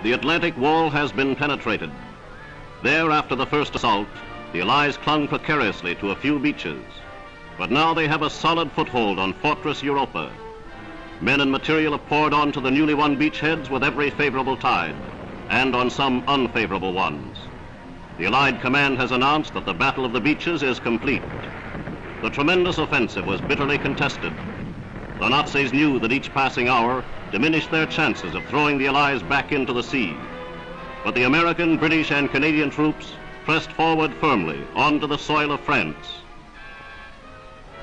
The Atlantic wall has been penetrated. There, after the first assault, the Allies clung precariously to a few beaches. But now they have a solid foothold on Fortress Europa. Men and material have poured on to the newly won beachheads with every favorable tide, and on some unfavorable ones. The Allied command has announced that the Battle of the Beaches is complete. The tremendous offensive was bitterly contested. The Nazis knew that each passing hour diminished their chances of throwing the Allies back into the sea. But the American, British, and Canadian troops pressed forward firmly onto the soil of France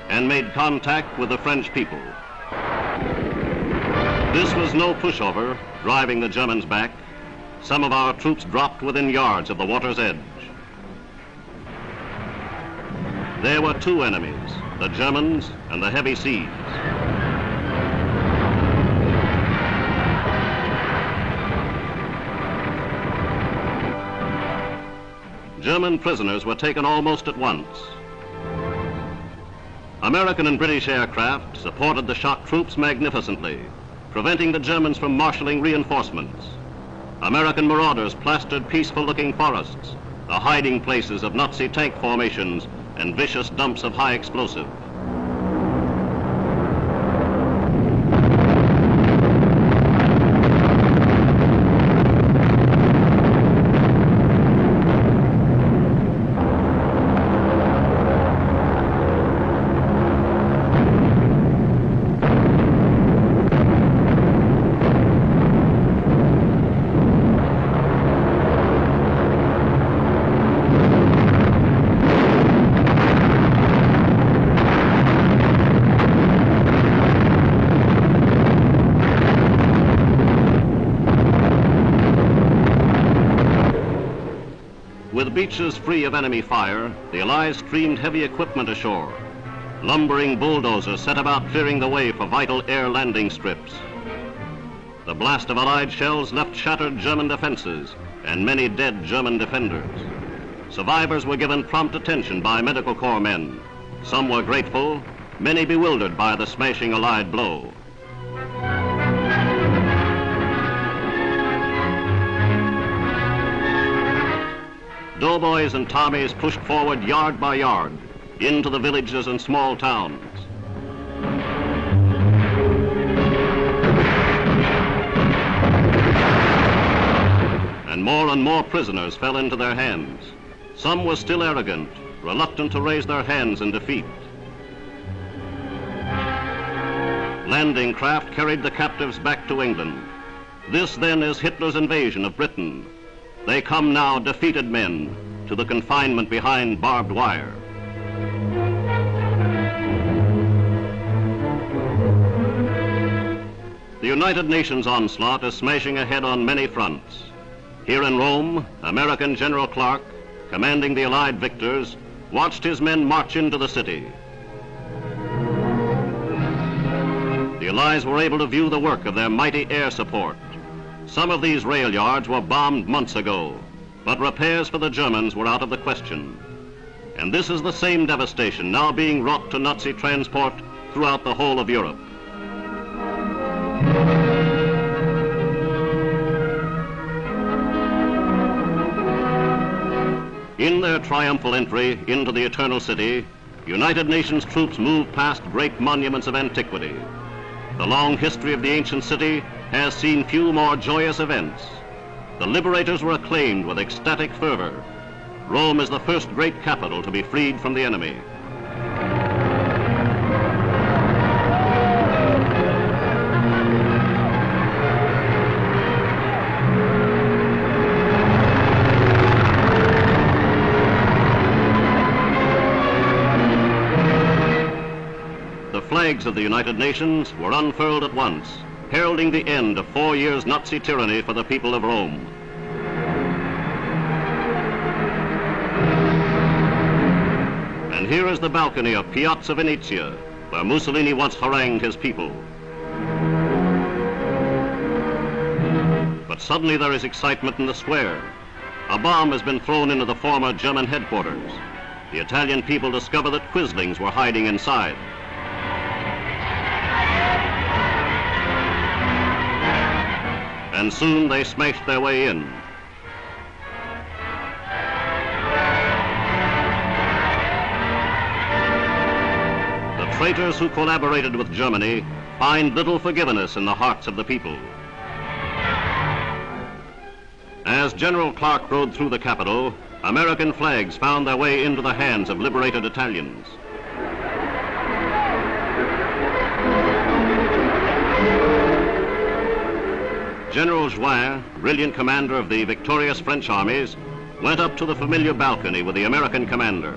and made contact with the French people. This was no pushover, driving the Germans back. Some of our troops dropped within yards of the water's edge. There were two enemies, the Germans and the heavy seas. German prisoners were taken almost at once. American and British aircraft supported the shock troops magnificently, preventing the Germans from marshalling reinforcements. American marauders plastered peaceful-looking forests, the hiding places of Nazi tank formations and vicious dumps of high explosive. With beaches free of enemy fire, the Allies streamed heavy equipment ashore. Lumbering bulldozers set about clearing the way for vital air landing strips. The blast of Allied shells left shattered German defenses and many dead German defenders. Survivors were given prompt attention by medical corps men. Some were grateful, many bewildered by the smashing Allied blow. Doughboys and Tommies pushed forward yard by yard into the villages and small towns. And more prisoners fell into their hands. Some were still arrogant, reluctant to raise their hands in defeat. Landing craft carried the captives back to England. This then is Hitler's invasion of Britain. They come now, defeated men, to the confinement behind barbed wire. The United Nations onslaught is smashing ahead on many fronts. Here in Rome, American General Clark, commanding the Allied victors, watched his men march into the city. The Allies were able to view the work of their mighty air support. Some of these rail yards were bombed months ago, but repairs for the Germans were out of the question. And this is the same devastation now being wrought to Nazi transport throughout the whole of Europe. In their triumphal entry into the Eternal City, United Nations troops move past great monuments of antiquity. The long history of the ancient city has seen few more joyous events. The liberators were acclaimed with ecstatic fervor. Rome is the first great capital to be freed from the enemy. The flags of the United Nations were unfurled at once, heralding the end of 4 years' Nazi tyranny for the people of Rome. And here is the balcony of Piazza Venezia, where Mussolini once harangued his people. But suddenly there is excitement in the square. A bomb has been thrown into the former German headquarters. The Italian people discover that Quislings were hiding inside. and soon they smashed their way in. The traitors who collaborated with Germany find little forgiveness in the hearts of the people. As General Clark rode through the capital, American flags found their way into the hands of liberated Italians. General Join, brilliant commander of the victorious French armies, went up to the familiar balcony with the American commander.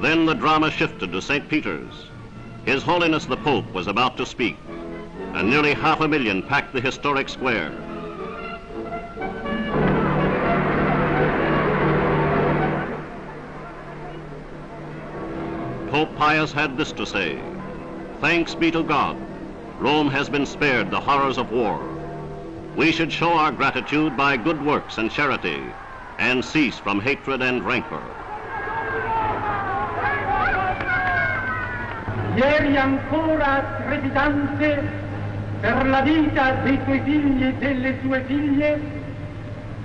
Then the drama shifted to St. Peter's. His Holiness the Pope was about to speak, and nearly 500,000 packed the historic square. Pope Pius had this to say: "Thanks be to God, Rome has been spared the horrors of war. We should show our gratitude by good works and charity, and cease from hatred and rancor." Ieri ancora trepidante per la vita dei tuoi figli e delle tue figlie,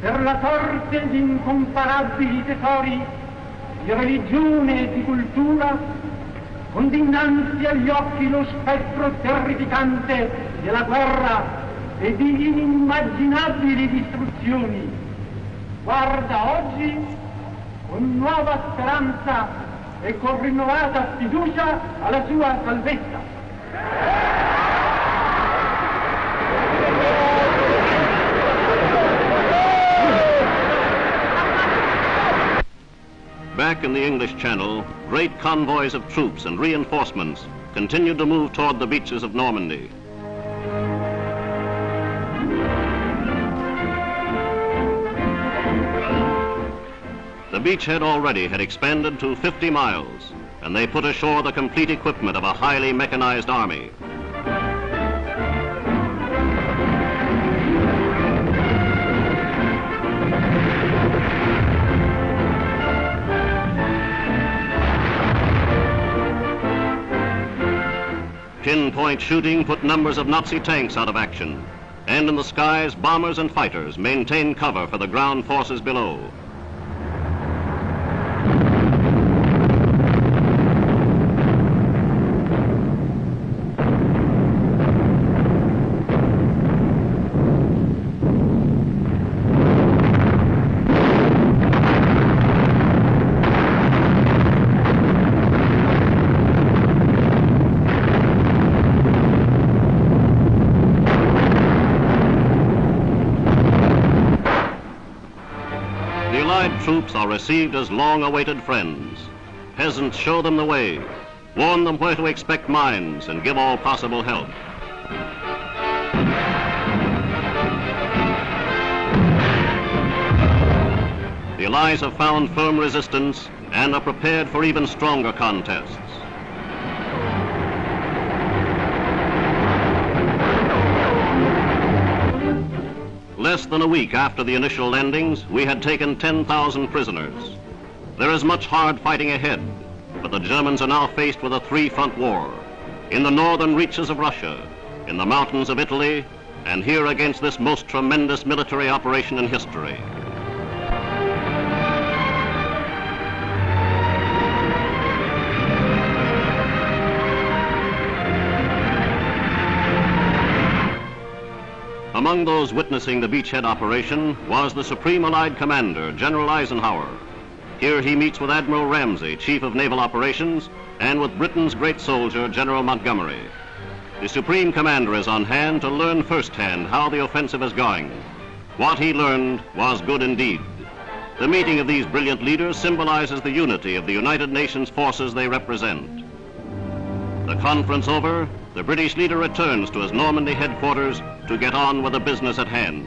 per la sorte di incomparabili tesori di religione e di cultura, con dinanzi agli occhi lo spettro terrificante della guerra e di inimmaginabili distruzioni. Guarda oggi con nuova speranza e con rinnovata fiducia alla sua salvezza. Back in the English Channel, great convoys of troops and reinforcements continued to move toward the beaches of Normandy. The beachhead already had expanded to 50 miles, and they put ashore the complete equipment of a highly mechanized army. Pinpoint shooting put numbers of Nazi tanks out of action, and in the skies, bombers and fighters maintained cover for the ground forces below. Troops are received as long-awaited friends. Peasants show them the way, warn them where to expect mines, and give all possible help. The Allies have found firm resistance and are prepared for even stronger contests. Less than a week after the initial landings, we had taken 10,000 prisoners. There is much hard fighting ahead, but the Germans are now faced with a three-front war: in the northern reaches of Russia, in the mountains of Italy, and here against this most tremendous military operation in history. Among those witnessing the beachhead operation was the Supreme Allied Commander, General Eisenhower. Here he meets with Admiral Ramsey, Chief of Naval Operations, and with Britain's great soldier, General Montgomery. The Supreme Commander is on hand to learn firsthand how the offensive is going. What he learned was good indeed. The meeting of these brilliant leaders symbolizes the unity of the United Nations forces they represent. The conference over, the British leader returns to his Normandy headquarters to get on with the business at hand.